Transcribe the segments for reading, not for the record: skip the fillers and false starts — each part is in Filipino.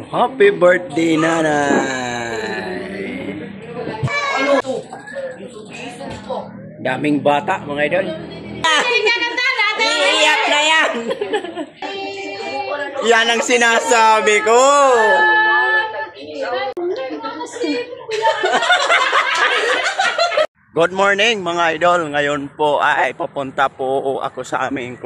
Happy birthday, nanay! Daming bata, mga idol. Iiyak na yan! Yan ang sinasabi ko! Good morning, mga idol. Ngayon po ay papunta po ako sa aking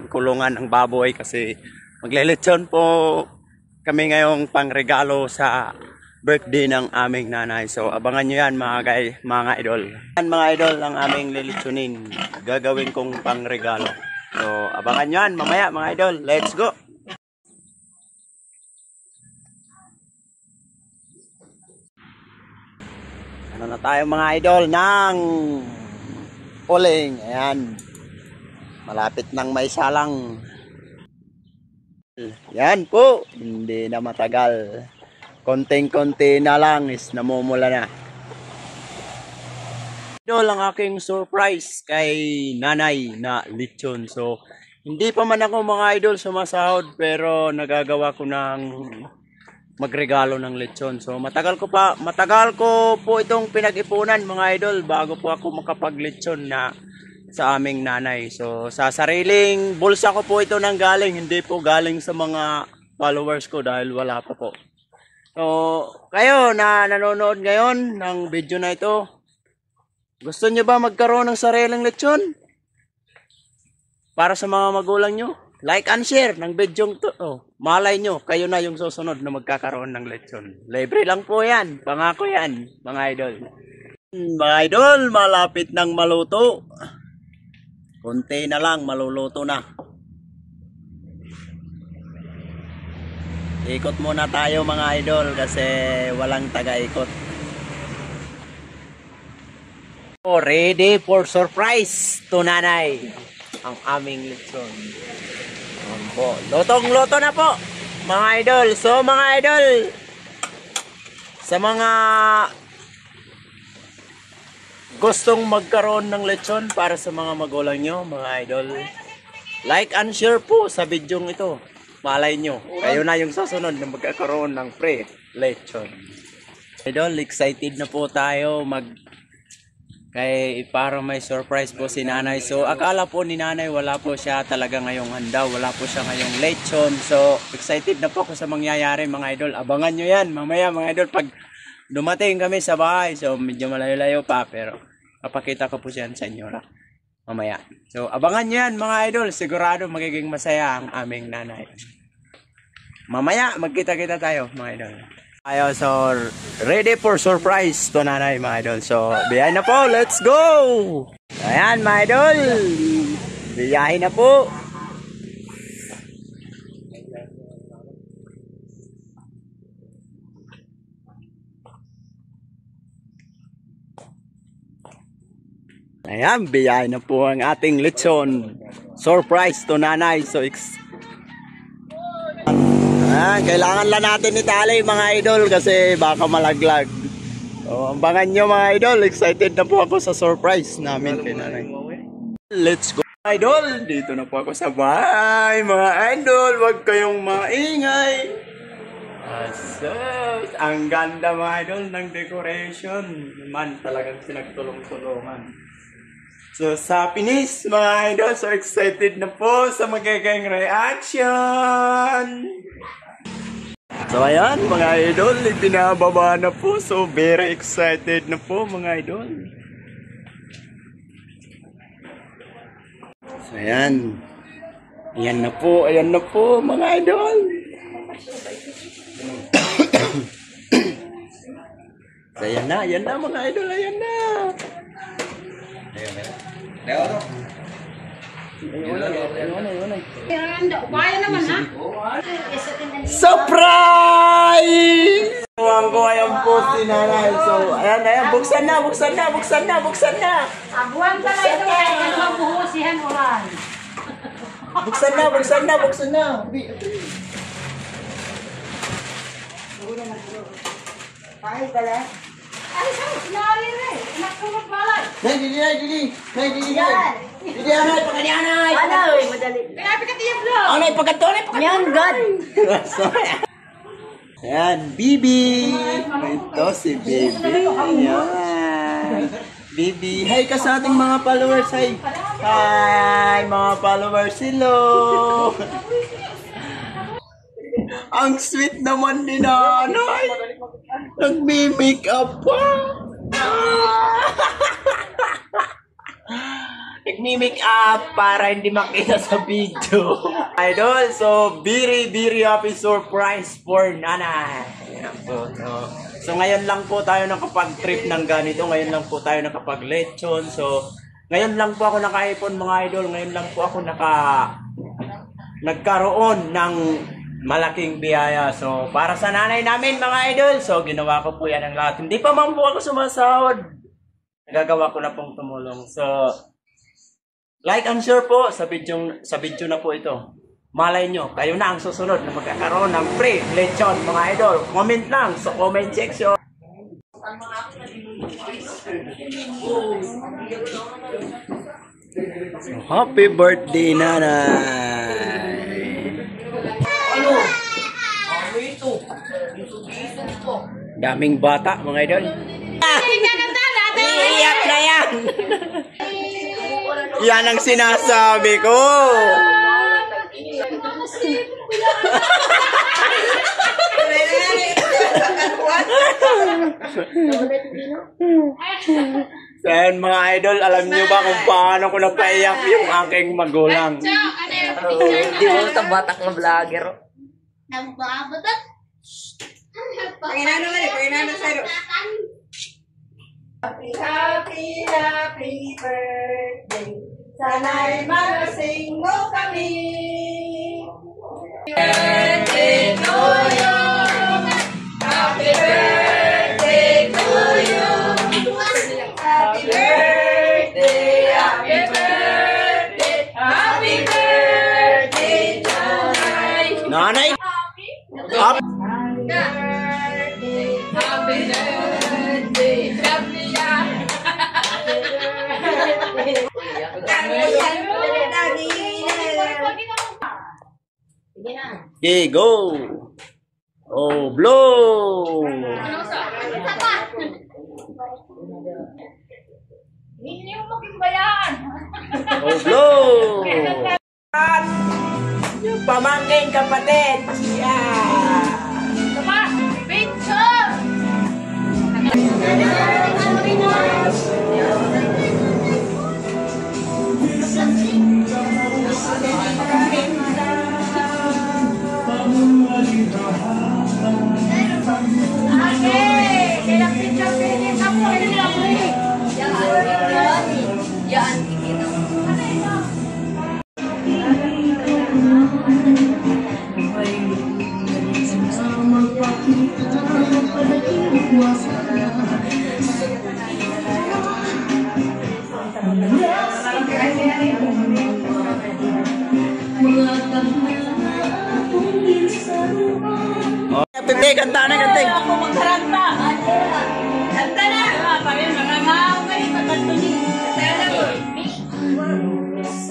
kulungan ng baboy kasi maglilitsyon po kami ngayong pangregalo sa birthday ng aming nanay. So abangan nyo yan mga idol. Yan mga idol ang aming lilitsunin. Gagawin kong pangregalo. So abangan nyo yan mamaya mga idol. Let's go! Ano na tayo mga idol ng uling. Ayan. Malapit ng may salang. Yan po. Hindi na matagal. Konting-konti na lang is namumula na. Idol ang aking surprise kay nanay na lechon. So hindi pa man ako mga idol sumasahod pero nagagawa ko ng magregalo ng lechon. So matagal ko po itong pinag-ipunan mga idol bago po ako makapaglechon na sa aming nanay. So sa sariling bulsa ko po ito nang galing, hindi po galing sa mga followers ko dahil wala pa po. So kayo na nanonood ngayon ng video na ito, gusto nyo ba magkaroon ng sariling lechon? Para sa mga magulang nyo, like and share ng video to. Malay nyo, kayo na yung susunod na magkakaroon ng lechon. Libre lang po yan. Pangako yan, mga idol. Mga idol, malapit nang maluto. Kunti na lang, maluluto na. Ikot muna tayo mga idol kasi walang taga-ikot. Ready for surprise to nanay ang aming lechon. Lotong-loto na po mga idol. So mga idol, sa mga gustong magkaroon ng lechon para sa mga magulang nyo mga idol, like and share po sa video ito. Malay nyo, kayo na yung susunod na magkakaroon ng free lechon. Idol, excited na po tayo para may surprise po si nanay. So akala po ni nanay wala po siya talaga ngayong handa, wala po siya ngayong lechon. So excited na po ako sa mangyayari mga idol. Abangan nyo yan mamaya mga idol pag dumating kami sa bahay. So medyo malayo-layo pa pero papakita ko po siya sa inyo mamaya. So abangan nyo yan mga idol, sigurado magiging masaya ang aming nanay. Mamaya magkita-kita tayo mga idol. So ready for surprise to nanay mga idol. So biyahe na po, let's go! Ayan mga idol, biyahe na po. Ayan, biyahe na po ang ating lechon. Surprise to nanay. So kailangan lang natin itali mga idol kasi baka malaglag. So abangan nyo mga idol. Excited na po ako sa surprise namin kay nanay. Let's go idol. Dito na po ako sa bahay mga idol. Huwag kayong maingay. Ang ganda mga idol ng decoration. Naman talagang sinagtulong-tulungan. So sa finish mga idol, so excited na po sa magiging reaction. So ayan mga idol, ipinababa na po. So very excited na po mga idol. So ayan. Ayan na po mga idol. So ayan na mga idol, ayan na. Surprise! Tuwang ko ayan po si nanay. So ayan, buksan na. Abuan ka na ito ay mabuhusihan ulan. Buksan na. Kahit pala. Ay, sinari rin. Anak ko magbalay. Nay, dili, nay, dili. Nay, dili, nay. Dili, anay, pagkadi, anay. Ano? Madali. Kaya ka tiyap lang. Anay, pagkato, anay, pagkato. Yan, God. Ayan, Bibi. Ito si Bibi. Ayan. Bibi. Hi ka sa ating mga followers. Hi. Hi, mga followers. Hello. Ang sweet naman ni nanay. Nagmi-make up pa. Nagmi-make up para hindi makita sa video. Idol, so very happy surprise for nanay. Ayan po, so ngayon lang po tayo nakapag-trip ng ganito. Ngayon lang po tayo nakapag-lechon. So ngayon lang po ako naka-iPhone mga idol. Ngayon lang po ako nagkaroon ng malaking biyaya. So, para sa nanay namin mga idol. So, ginawa ko po yan ang lahat. Hindi pa man po ako sumasahod. Nagagawa ko na pong tumulong. So, like and share po sa video na po ito. Malay nyo, kayo na ang susunod na magkakaroon ng free lechon mga idol. Comment lang sa comment section. Happy birthday, nanay! Ano? Ano ito? Daming bata, mga idol. Iiyak na yan! Yan ang sinasabi ko! Yan mga idol, alam niyo ba kung paano ko napaiyak yung aking magulang? Di mo ito batak na vlogger. Nagbabatak. Panginano man eh, panginano sa'yo. Happy birthday. Sana'y malasing mo kami. Birthday to you. Happy birthday to you. Happy birthday, happy birthday, happy birthday to Nanay? Up! Happy birthday, happy birthday, Okay, go! Oh, blow! Hindi mo maging Oh, blow! Yung pamangkin kapatid! Yeah! Tama! Picture! Kaya picture ako. yan, kikita mo. Oh, Tete, kanta na, kanta. Ako magkaranta. Kanta na. Parin mga maungay. Pagkanto ni. Kanta na mo.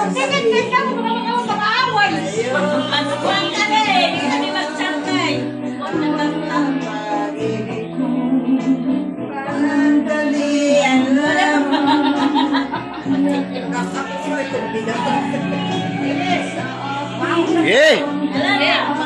Sige, kanta mo. Kanta mo pag-aaway. Matukuan ka na eh. Hindi kami magsangkay. Huwag na kanta. Pangandalian lang. Yeah! Yeah.